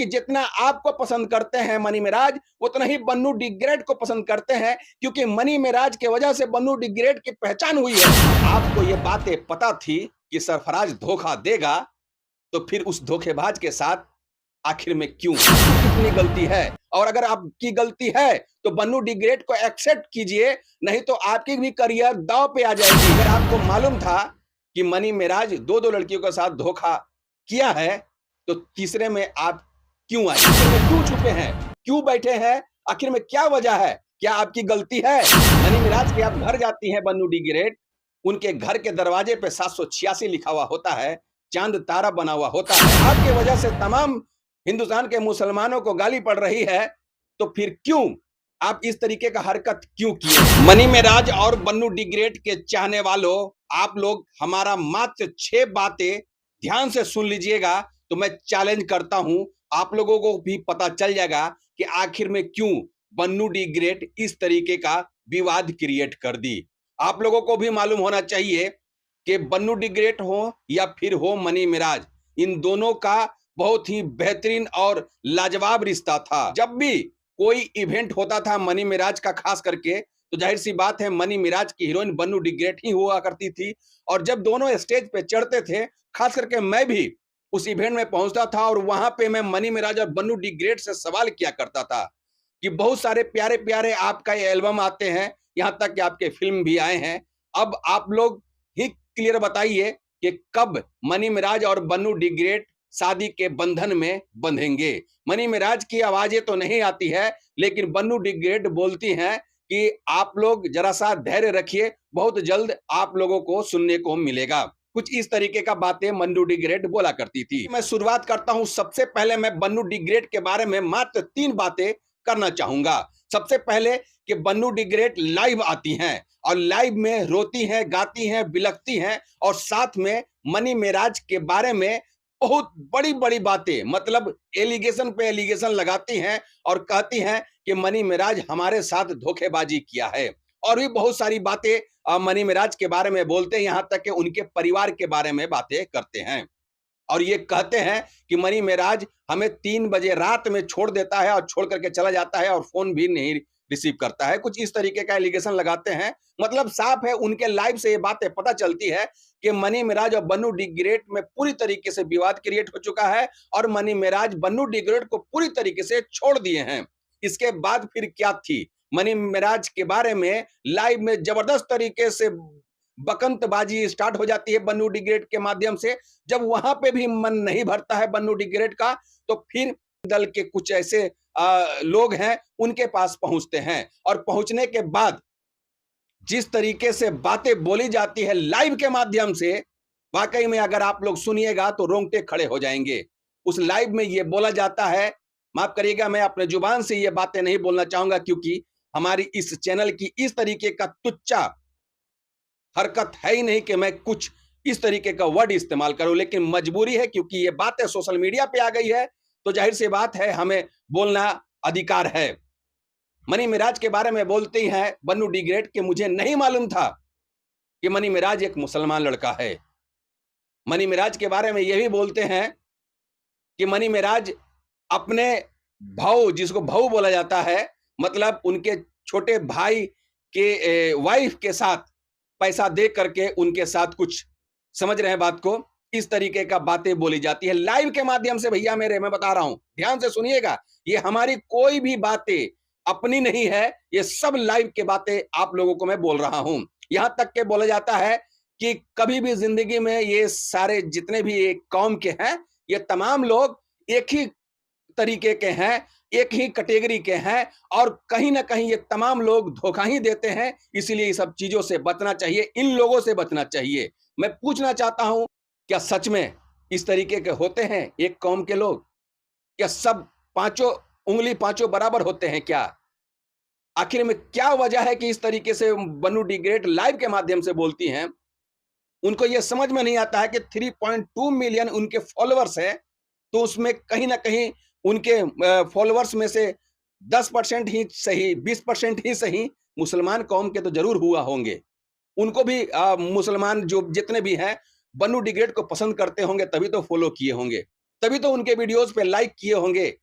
कि जितना आपको पसंद करते हैं मनी मिराज, उतना ही बन्नू डी ग्रेट को पसंद करते हैं, क्योंकि मनी मिराज की वजह से बन्नू डी ग्रेट की पहचान हुई है। आपको ये बातें पता थी कि सरफराज धोखा देगा, तो फिर उस धोखेबाज के साथ आखिर में क्यों? कितनी गलती है? और अगर आपकी गलती है तो बन्नू डी ग्रेट को एक्सेप्ट कीजिए, नहीं तो आपकी भी करियर दांव पे आ जाएगी। अगर आपको मालूम था कि मनी मिराज दो दो लड़कियों के साथ धोखा किया है, तो तीसरे में आप क्यों आए? क्यों छुपे हैं? क्यों बैठे हैं? आखिर में क्या वजह है? क्या आपकी गलती है? मनी मिराज के आप घर जाती हैं बन्नू डी ग्रेट, उनके घर के दरवाजे पे 786 लिखा हुआ होता है, चांद तारा बना हुआ होता है। आपकी वजह से तमाम हिंदुस्तान के मुसलमानों को गाली पड़ रही है, तो फिर क्यों आप इस तरीके का हरकत क्यों किए? मनी मिराज और बन्नू डी ग्रेट के चाहने वालों, आप लोग हमारा मात्र 6 बातें ध्यान से सुन लीजिएगा, तो मैं चैलेंज करता हूं, आप लोगों को भी पता चल जाएगा कि आखिर में क्यों बन्नू डी ग्रेट इस तरीके का विवाद क्रिएट कर दी। आप लोगों को भी मालूम होना चाहिए कि बन्नू डी ग्रेट हो या फिर हो मनी मिराज, इन दोनों का बहुत ही बेहतरीन और लाजवाब रिश्ता था। जब भी कोई इवेंट होता था मनी मिराज का खास करके, तो जाहिर सी बात है मनी मिराज की heroine Bannu D great he हुआ करती थी। और जब दोनों स्टेज पे चढ़ते थे, खास करके मैं भी उस इवेंट में पहुंचता था और वहां पे मैं मनी मिराज और बन्नू डी ग्रेट से सवाल किया करता था कि बहुत सारे प्यारे प्यारे आपका ये एल्बम आते हैं, यहाँ तक कि आपके फिल्म भी आए हैं, अब आप लोग ही क्लियर बताइए कि कब मनी मिराज और बन्नू डी ग्रेट शादी के बंधन में बंधेंगे। मनी मिराज की आवाजें तो नहीं आती है, लेकिन बन्नू डी ग्रेट बोलती हैं कि आप लोग जरा सा धैर्य रखिए, बहुत जल्द आप लोगों को सुनने को मिलेगा। कुछ इस तरीके का बातें बन्नू डी ग्रेट बोला करती थी। मैं शुरुआत करता हूं, सबसे पहले मैं बन्नू डी ग्रेट के बारे में मात्र 3 बातें करना चाहूंगा। सबसे पहले कि बन्नू डी ग्रेट लाइव आती हैं और लाइव में रोती हैं, गाती हैं, बिलखती हैं और साथ में मनी मिराज के बारे में बहुत बड़ी बड़ी बातें, मतलब एलिगेशन पे एलिगेशन लगाती हैं और कहती हैं कि मनी मिराज हमारे साथ धोखेबाजी किया है। और भी बहुत सारी बातें मनी मिराज के बारे में बोलते हैं, यहां तक कि उनके परिवार के बारे में बातें करते हैं और ये कहते हैं कि मनी मिराज हमें 3 बजे रात में छोड़ देता है और छोड़ करके चला जाता है और फोन भी नहीं रिसीव करता है। कुछ इस तरीके का एलिगेशन लगाते हैं। मतलब साफ है, उनके लाइव से ये बातें पता चलती है कि मनी मिराज और बन्नू डी ग्रेट में पूरी तरीके से विवाद क्रिएट हो चुका है और मनी मिराज बन्नू डी ग्रेट को पूरी तरीके से छोड़ दिए हैं। इसके बाद फिर क्या थी? मनी मिराज के बारे में लाइव में जबरदस्त तरीके से बकंतबाजी स्टार्ट हो जाती है बन्नू डी ग्रेट के माध्यम से। जब वहां पे भी मन नहीं भरता है बन्नू डी ग्रेट का, तो फिर दल के कुछ ऐसे लोग हैं, उनके पास पहुंचते हैं और पहुंचने के बाद जिस तरीके से बातें बोली जाती है लाइव के माध्यम से, वाकई में अगर आप लोग सुनिएगा तो रोंगटे खड़े हो जाएंगे। उस लाइव में ये बोला जाता है, माफ करिएगा मैं अपने जुबान से ये बातें नहीं बोलना चाहूंगा, क्योंकि हमारी इस चैनल की इस तरीके का तुच्चा हरकत है ही नहीं कि मैं कुछ इस तरीके का वर्ड इस्तेमाल करूं, लेकिन मजबूरी है क्योंकि ये बातें सोशल मीडिया पे आ गई है, तो जाहिर सी बात है हमें बोलना अधिकार है। मनी मिराज के बारे में बोलती हैं बन्नू डी ग्रेट कि मुझे नहीं मालूम था कि मनी मिराज एक मुसलमान लड़का है। मनी मिराज के बारे में यह भी बोलते हैं कि मनी मिराज अपने भाऊ, जिसको भाऊ बोला जाता है, मतलब उनके छोटे भाई के वाइफ के साथ पैसा दे करके उनके साथ कुछ, समझ रहे हैं बात को, इस तरीके का बातें बोली जाती है लाइव के माध्यम से। भैया मेरे, मैं बता रहा हूं, ध्यान से सुनिएगा, ये हमारी कोई भी बातें अपनी नहीं है, ये सब लाइव के बातें आप लोगों को मैं बोल रहा हूं। यहां तक के बोला जाता है कि कभी भी जिंदगी में ये सारे जितने भी एक कौम के हैं, ये तमाम लोग एक ही तरीके के हैं, एक ही कैटेगरी के हैं और कहीं ना कहीं ये तमाम लोग धोखा ही देते हैं। इसीलिए ये सब चीजों से बचना चाहिए, इन लोगों से बचना चाहिए। मैं पूछना चाहता हूं, क्या सच में इस तरीके के होते हैं एक कौम के लोग? क्या सब पांचों उंगली पांचों बराबर होते हैं क्या? आखिर में क्या वजह है कि इस तरीके से बन्नू डी ग्रेट लाइव के माध्यम से बोलती हैं? उनको यह समझ में नहीं आता है कि 3.2 मिलियन उनके फॉलोअर्स हैं, तो उसमें कहीं ना कहीं उनके फॉलोअर्स में से 10% ही सही, 20% ही सही मुसलमान कौम के तो जरूर हुआ होंगे। उनको भी मुसलमान जो जितने भी हैं बन्नू डी ग्रेट को पसंद करते होंगे, तभी तो फॉलो किए होंगे। तभी तो उनके वीडियोस पे लाइक किए होंगे।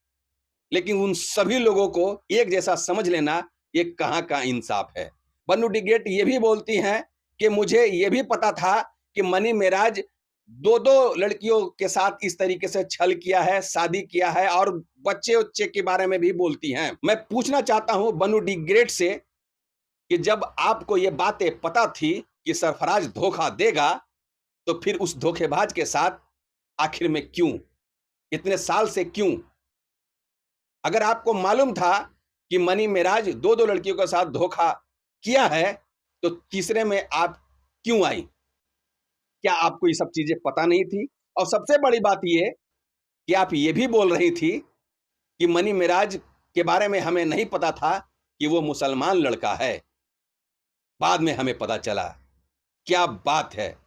लेकिन उन सभी लोगों को एक जैसा समझ लेना, ये कहाँ का इंसाफ है। बन्नू डिग्रेट ये भी बोलती हैं कि मुझे ये भी पता था कि मनी मेराज 2-2 लड़कियों के साथ इस तरीके से छल किया है, शादी किया है, और बच्चे-वच्चे के बारे में भी बोलती हैं। मैं पूछना चाहता हूं बन्नू डिग्रेट से कि जब आपको ये बातें पता थी कि सरफराज धोखा देगा, तो फिर उस धोखेबाज के साथ आखिर में क्यों? इतने साल से क्यों? अगर आपको मालूम था कि मनी मेराज 2-2 लड़कियों के साथ धोखा किया है, तो तीसरे में आप क्यों आई? क्या आपको ये सब चीजें पता नहीं थी? और सबसे बड़ी बात ये कि आप ये भी बोल रही थी कि मनी मेराज के बारे में हमें नहीं पता था कि वो मुसलमान लड़का है। बाद में हमें पता चला। क्या बात है!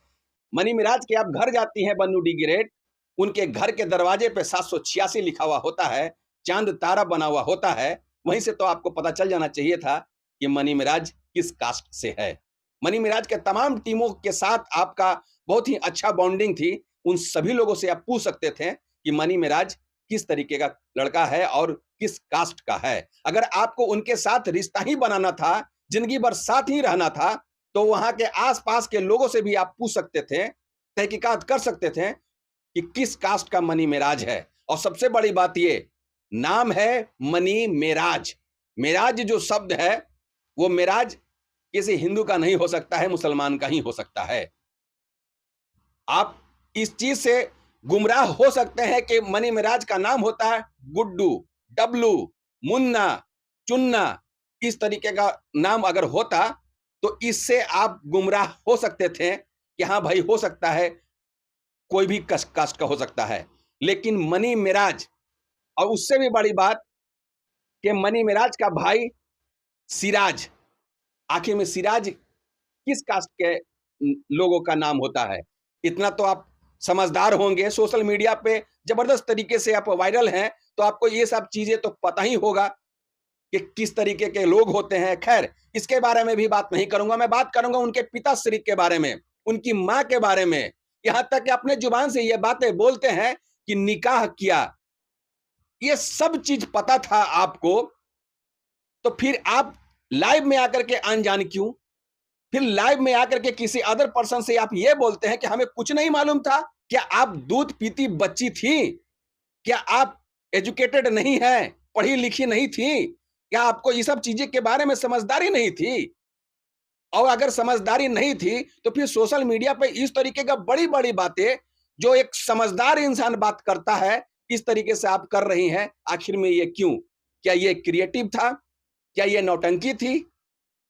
मनी मिराज के आप घर जाती हैं बन्नू डी ग्रेट, उनके घर के दरवाजे पे 786 लिखा हुआ होता है, चांद तारा बना हुआ होता है। वहीं से तो आपको पता चल जाना चाहिए था कि मनी मिराज किस कास्ट से है। मनी मिराज के तमाम टीमों के साथ आपका बहुत ही अच्छा बॉन्डिंग थी। उन सभी लोगों से आप पूछ सकते थे कि मनी मिराज किस तरीके का लड़का है और किस कास्ट का है। अगर आपको उनके साथ रिश्ता ही बनाना था, जिंदगी भर साथ ही रहना था, तो वहां के आसपास के लोगों से भी आप पूछ सकते थे, तहकीकात कर सकते थे कि किस कास्ट का मनी मेराज है। और सबसे बड़ी बात ये, नाम है मनी मेराज। मेराज जो शब्द है, वो मेराज किसी हिंदू का नहीं हो सकता है, मुसलमान का ही हो सकता है। आप इस चीज से गुमराह हो सकते हैं कि मनी मेराज का नाम होता है गुड्डू, डब्लू, मुन्ना, चुन्ना। इस तरीके का नाम अगर होता तो इससे आप गुमराह हो सकते थे कि हाँ भाई, हो सकता है कोई भी कास्ट का हो सकता है। लेकिन मनी मेराज, और उससे भी बड़ी बात कि मनी मेराज का भाई सिराज, आखिर में सिराज किस कास्ट के लोगों का नाम होता है? इतना तो आप समझदार होंगे, सोशल मीडिया पे जबरदस्त तरीके से आप वायरल हैं, तो आपको ये सब चीजें तो पता ही होगा कि किस तरीके के लोग होते हैं। खैर, इसके बारे में भी बात नहीं करूंगा। मैं बात करूंगा उनके पिताश्री के बारे में, उनकी मां के बारे में। यहां तक कि अपने जुबान से ये बातें बोलते हैं कि निकाह किया। ये सब चीज पता था आपको, तो फिर आप लाइव में आकर के अनजान क्यों? फिर लाइव में आकर के किसी अदर पर्सन से आप ये बोलते हैं कि हमें कुछ नहीं मालूम था। क्या आप दूध पीती बच्ची थी? क्या आप एजुकेटेड नहीं है, पढ़ी लिखी नहीं थी? क्या आपको ये सब चीजें के बारे में समझदारी नहीं थी? और अगर समझदारी नहीं थी, तो फिर सोशल मीडिया पे इस तरीके का बड़ी-बड़ी बातें, जो एक समझदार इंसान बात करता है, इस तरीके से आप कर रही हैं। आखिर में ये क्यों? क्या ये क्रिएटिव था? क्या ये नौटंकी थी?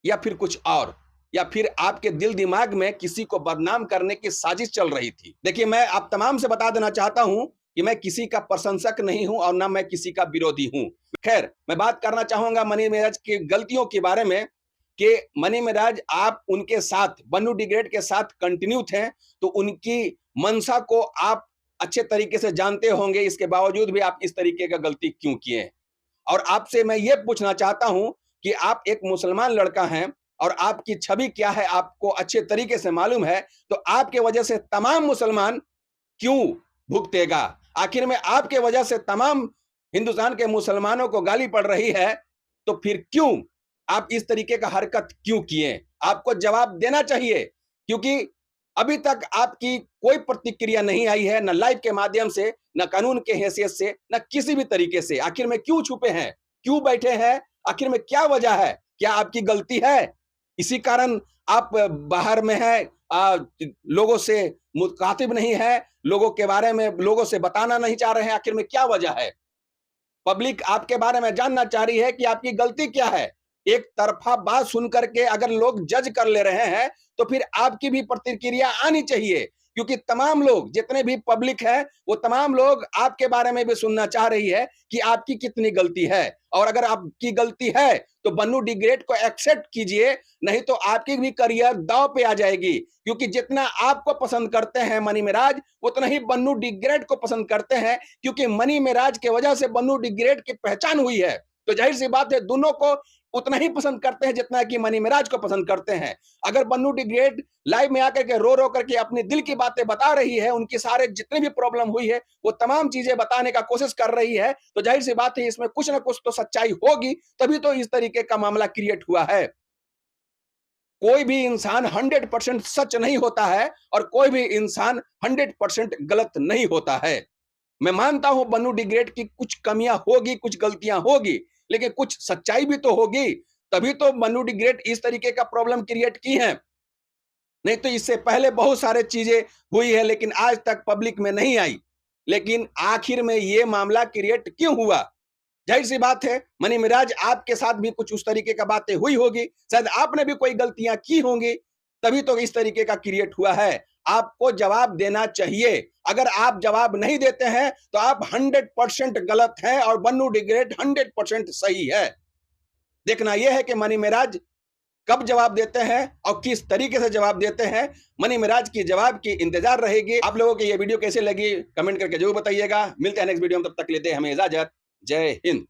या फिर कुछ और? या फिर आपके दिल दिमाग में किसी को बदनाम करने की साजिश चल रही थी? देखिए, मैं आप तमाम से बता देना चाहता हूं कि मैं किसी का प्रशंसक नहीं हूं और ना मैं किसी का विरोधी हूं। खैर, मैं बात करना चाहूंगा मनी मेराज की गलतियों के बारे में कि मनी मेराज, आप उनके साथ, बन्नू डिग्रेड के साथ कंटिन्यू थे, तो उनकी मंशा को आप अच्छे तरीके से जानते होंगे। इसके बावजूद भी आप इस तरीके का गलती क्यों किए? और आपसे मैं ये पूछना चाहता हूं कि आप एक मुसलमान लड़का हैं और आपकी छवि क्या है आपको अच्छे तरीके से मालूम है, तो आपके वजह से तमाम मुसलमान क्यों भुगतेगा? आखिर में आपके वजह से तमाम हिंदुस्तान के मुसलमानों को गाली पड़ रही है, तो फिर क्यों आप इस तरीके का हरकत क्यों किए? आपको जवाब देना चाहिए, क्योंकि अभी तक आपकी कोई प्रतिक्रिया नहीं आई है, न लाइव के माध्यम से, न कानून के हैसियत से, न किसी भी तरीके से। आखिर में क्यों छुपे हैं? क्यों बैठे हैं? आखिर में क्या वजह है? क्या आपकी गलती है? इसी कारण आप बाहर में हैं, लोगों से मुखातिब नहीं है, लोगों के बारे में लोगों से बताना नहीं चाह रहे हैं। आखिर में क्या वजह है? पब्लिक आपके बारे में जानना चाह रही है कि आपकी गलती क्या है। एक तरफा बात सुन करके अगर लोग जज कर ले रहे हैं, तो फिर आपकी भी प्रतिक्रिया आनी चाहिए, क्योंकि तमाम लोग, जितने भी पब्लिक है, वो तमाम लोग आपके बारे में भी सुनना चाह रही है कि आपकी कितनी गलती है। और अगर आपकी गलती है तो बन्नू डी ग्रेट को एक्सेप्ट कीजिए, नहीं तो आपकी भी करियर दांव पे आ जाएगी। क्योंकि जितना आपको पसंद करते हैं मनी मेराज, उतना ही बन्नू डी ग्रेट को पसंद करते हैं, क्योंकि मनी मेराज के वजह से बन्नू डी ग्रेट की पहचान हुई है। तो जाहिर सी बात है, दोनों को उतना ही पसंद करते हैं जितना कि मनी मिराज को पसंद करते हैं। अगर बन्नू डी ग्रेट लाइव में आकर के रो करके अपने दिल की बातें बता रही है, उनकी सारे जितनी भी प्रॉब्लम हुई है वो तमाम चीजें बताने का कोशिश कर रही है, तो जाहिर सी बात है इसमें कुछ ना कुछ तो सच्चाई होगी, तभी तो इस तरीके का मामला क्रिएट हुआ है। कोई भी इंसान 100% सच नहीं होता है और कोई भी इंसान 100% गलत नहीं होता है। मैं मानता हूं बन्नू डी ग्रेट की कुछ कमियां होगी, कुछ गलतियां होगी, लेकिन कुछ सच्चाई भी तो होगी, तभी तो बन्नू डी ग्रेट इस तरीके का प्रॉब्लम क्रिएट की है। नहीं तो इससे पहले बहुत सारे चीजें हुई है, लेकिन आज तक पब्लिक में नहीं आई। लेकिन आखिर में ये मामला क्रिएट क्यों हुआ? जाहिर सी बात है, मनी मिराज आपके साथ भी कुछ उस तरीके का बातें हुई होगी, शायद आपने भी कोई गलतियां की होंगी, तभी तो इस तरीके का क्रिएट हुआ है। आपको जवाब देना चाहिए। अगर आप जवाब नहीं देते हैं तो आप 100% गलत हैं और बन्नू डी ग्रेट 100% सही है। देखना यह है कि मनी मिराज कब जवाब देते हैं और किस तरीके से जवाब देते हैं। मनी मिराज की जवाब की इंतजार रहेगी। आप लोगों को यह वीडियो कैसे लगी कमेंट करके जरूर बताइएगा। मिलते हैं नेक्स्ट वीडियो में, तब तक लेते हैं हमें इजाजत। जय हिंद।